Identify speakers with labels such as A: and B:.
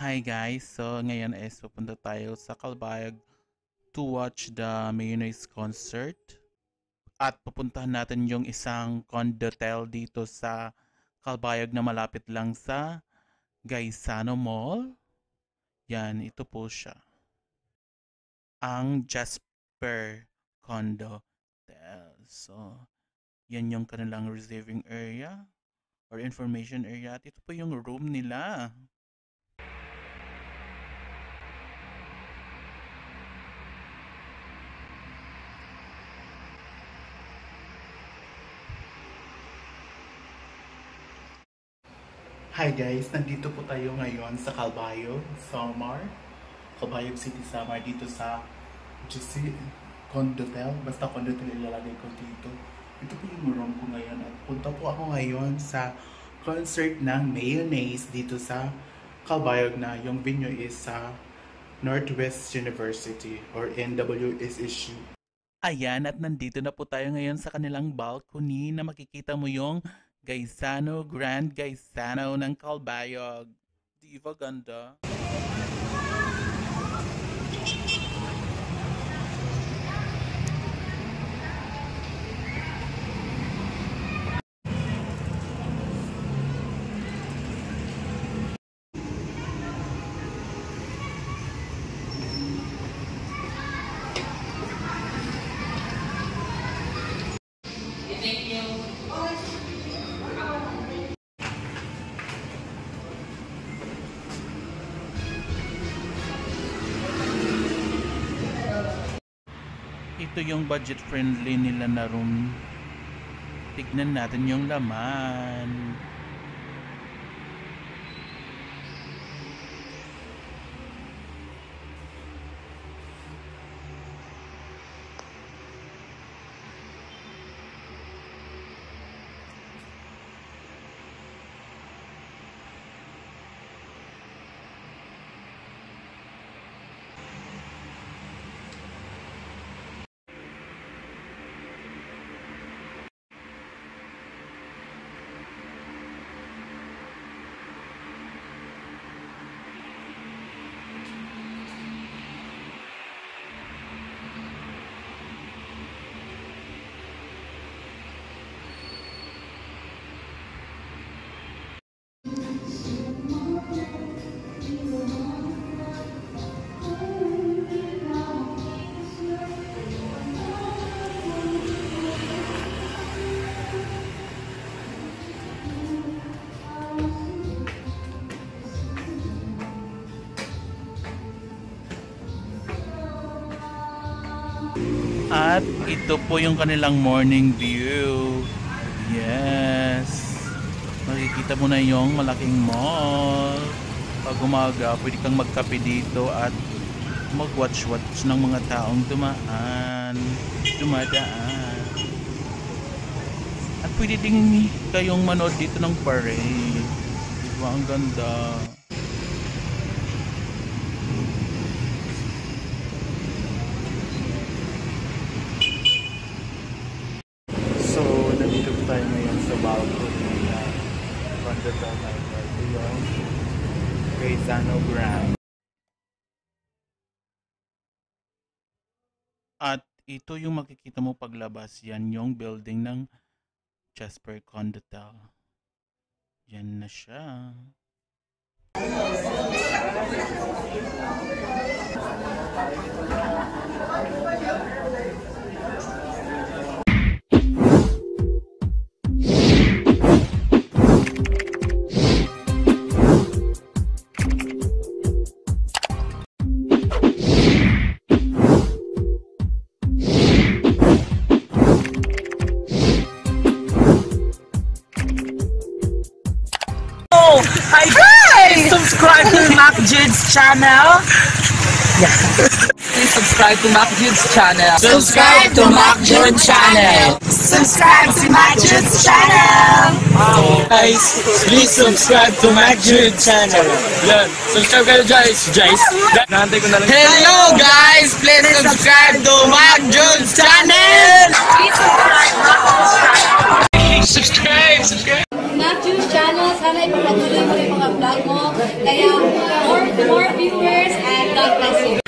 A: Hi guys, so ngayon is pupunta tayo sa Calbayog to watch the Mayonnaise concert. At pupuntahan natin yung isang condotel dito sa Calbayog na malapit lang sa Gaisano Mall. Yan, ito po siya. Ang Jasper Condotel. So, yan yung kanilang receiving area or information area. At ito po yung room nila. Hi guys, nandito po tayo ngayon sa Calbayog, Samar. Calbayog City, Samar, dito sa GC Condotel. Basta Condotel ilalagay ko dito. Ito po yung room ko ngayon at punta po ako ngayon sa concert ng Mayonnaise dito sa Calbayog na yung venue is sa Northwest University or NWSSU. Ayan, at nandito na po tayo ngayon sa kanilang balcony na makikita mo yung Gaisano, Grand Gaisano ng Calbayog. Di ba ganda? Ito yung budget friendly nila na room. Tignan natin yung laman. At ito po yung kanilang morning view. Yes. Makikita mo na yung malaking mall. Pag umaga, pwede kang magkape dito at mag-watch-watch ng mga taong dumadaan. At pwede din kayong manood dito ng parade. Diba? Ang ganda. Nandito po tayo ngayon sa balcony na Condotel na ito yung Gaisano Grand. At ito yung makikita mo paglabas. Yan yung building ng Jasper Condotel. Yan na siya.
B: Hi guys! Subscribe to MacJude's channel. Yeah. Please subscribe to MacJude's channel. Subscribe to MacJude's channel. Subscribe to MacJude's channel.
C: Guys, please subscribe to MacJude's channel. Yan. Subscribe kayo guys. Nahantay ko na lang.
B: Hello guys! Please subscribe to MacJude's channel.
C: Subscribe!
D: MacJude's channel, sana ipapatuloy mo yung mga vlog mo. Kaya, more more viewers and God bless you.